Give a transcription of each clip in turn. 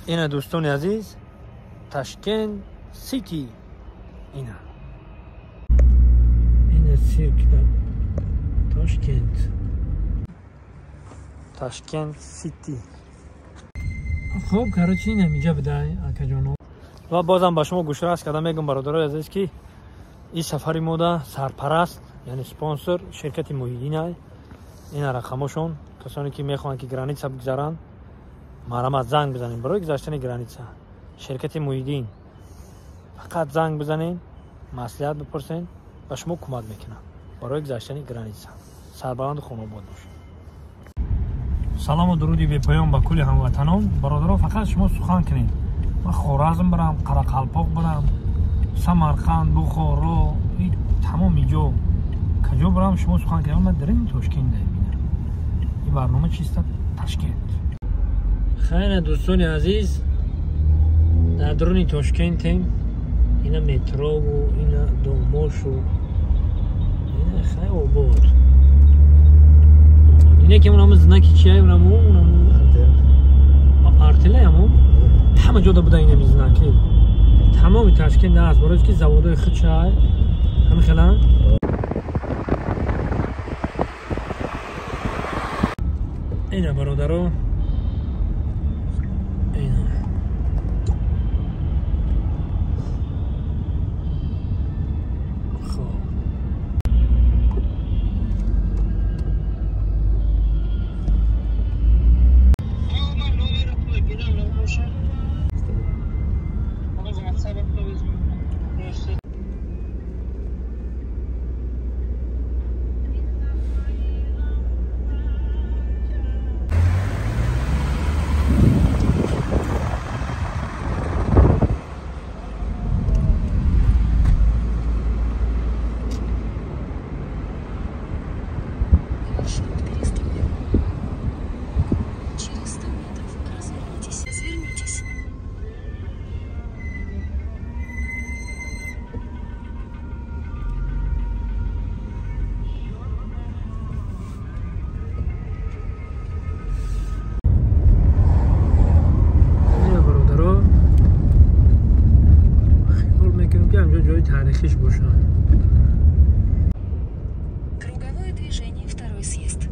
اینا دوستان عزیز تاشکند سیتی. اینا سیرک در تاشکند سیتی. خب کراچی نمیجا بدای آقا جانو. و بازم با شما گوشراست کردم میگم برادرای عزیز که این سفری مودا سرپرست یعنی سپانسر شرکت محیدین های. این رقمشون کسانی که میخوان که گرانیتسا بگذارن مرا زنگ بزنین برای گذاشتن گرانیتسا. شرکت محیدین فقط زنگ بزنین مصلحت بپرسین و شما کمک میکنم برای گذاشتن گرانیتسا. سربلند خانواد باشین. سلام و درودی به پایان با کل هموطنان. برادرها فقط شما سخن کنین. من خوارزم برم، قرقلپاق برم، سمرقند، بخارا، تمام اینجا کجا برم شما سخن کنین. من درین تاشکند میبینم. این برنامه چیست؟ تاشکند. خیلی دوستان عزیز در درون تاشکند هم اینا مترو و اینا دوماش و اینا خیلی آباد. اینه که اونم زنکی چیه اونم ارتله همه جا بوده اینه میزنکی تمامی تاشکند هست برای که زوادای خود چای همه خیلی اینه برادرو اینه تاریخیش باشن. Круговое движение, второй съезд.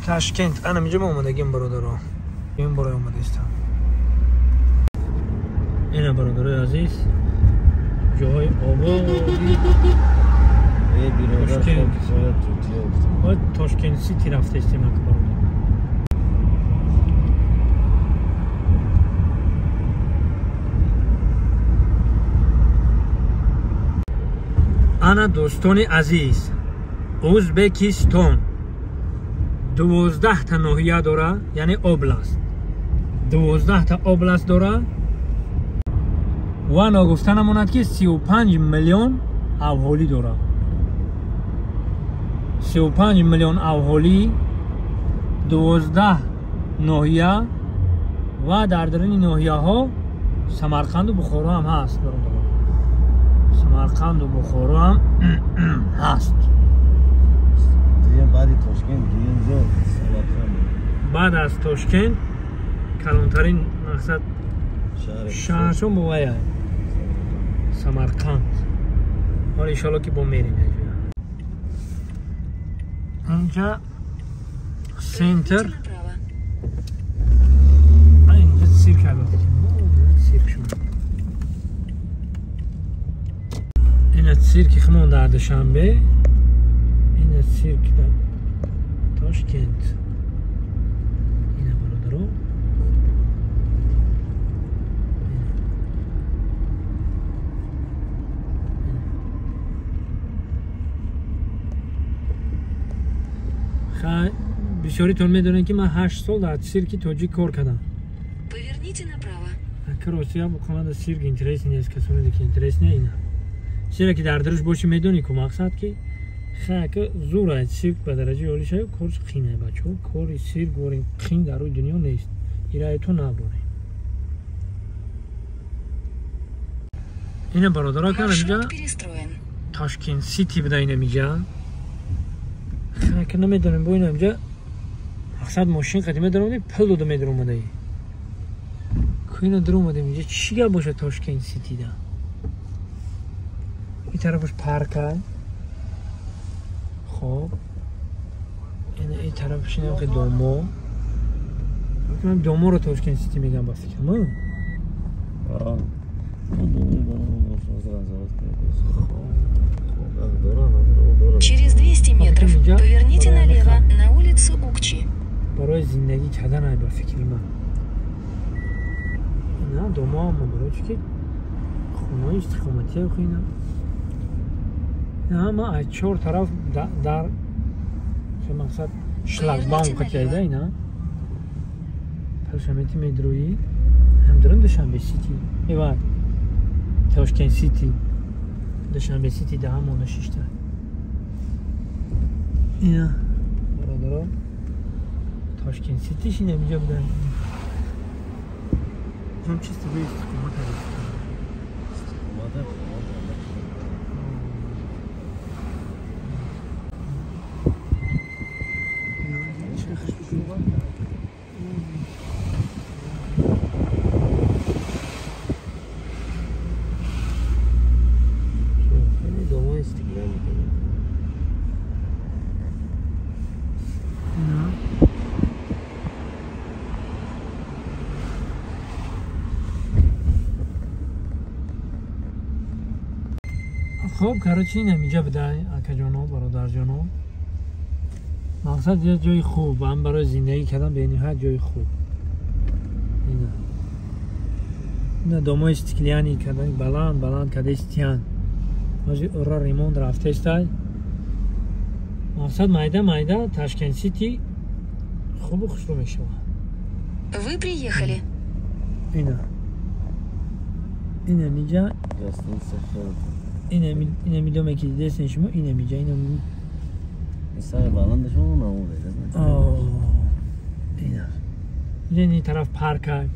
تاشکند انا میجا ما اومدگیم برادرها. این برای اومده استم. اینا برادرای عزیز جای آبادی تاشکند سیتی رفته استیم برادر. انا دوستان عزیز ازبکستان 12 تا ناحیه داره یعنی اوبلاست 12 تا اوبلاست داره و نگفتن امانت که 35 میلیون اهالی داره 35 میلیون اهالی 12 ناحیه و در درون ناحیه ها سمرقند و بخارا هم هست. سمرقند و بخارا هم هست. بعد از تاشکند کلانترین مقصد شهرشون بویه Samarqand. حالا انشالله که با میریم اینجا سنتر. اینجا سیرک البته سیرک شما این سیرک خمون در دوشنبه، این سیرک در تاشکند. این بالا درو بسیاریتون میدونن که من 8 سال در سیرک تاجیک کار کردم. Поверните направо. اگر روسیه بکنم در سیرک اینترس نیست، کسانی دیگه اینترس نه اینه. چرا که در درش باشی میدونی که مقصد که خیلی زور است سیرک به درجه عالی شده. کارش خینه بچه‌ها، کاری سیرک گورین خین در روی دنیا نیست. ایرای تو نبرونه. اینه برادرها که اینجا تاشکند سیتی بده اینه میگه. خیلی نمیدونم با اینه اینجا مقصد ماشین قدیمه در اومده پل داده میدر اومده ای که اینه در اومده اینجا چی گه باشه تاشکند سیتی ده. این طرفش پارکه. خب این طرفش اینه که دومو. من دومو رو تاشکند سیتی میگم با فکرم. Через 200 метров поверните налево на улицу Укчи. برای زندگی کردن ای با فکر من. نه دوما هم برای چی که خونه استقامتی ها خیلی نه ما از 4 طرف در چه مقصد شلگباوم قطعیده اینا پرشمیتی میدرویی هم درم دوشنبه سیتی ایوان تاشکند سیتی دوشنبه سیتی ده هم نشیشته اینا برادرها تاشکند سیتیش اینه اینجا بودن هم چیز تو باید استقامت هست خب کراچی نمیجا بده اکا جانو برادر جانو مقصد یه جای خوب هم برای زندگی کردن به نهایت جای خوب اینا دومای استکلیانی کردن بلند کده استیان ماجی اورا ریموند رفته استای مقصد майда تاشکند سیتی خوب و خوش رو میشه. Вы приехали. اینه میجا اینه میدونم که دستن شما اینه میجا اینه سر بالند شما نموده اینه این طرف پارک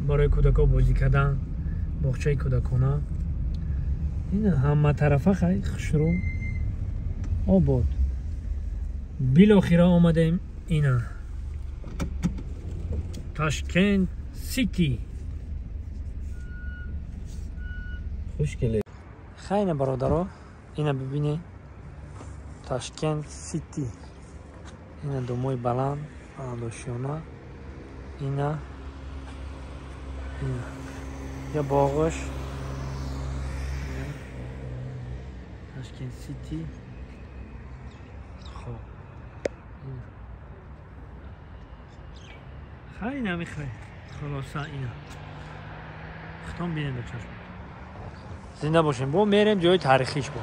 برای کودکا بازی کردن باغچه کودکانه اینه همه طرفه خیلی خوشرو آباد. بالاخره آمدیم اینه تاشکند سیتی. خوشگله خیلی برادرها اینه ببینید تاشکند سیتی اینه دومای بلند آدوشیونا اینه یا باغش تاشکند سیتی. خب خیلی نمیخواه خلاصه اینه ختم بینیم به چشم زنده باشیم با میریم جای تاریخیش با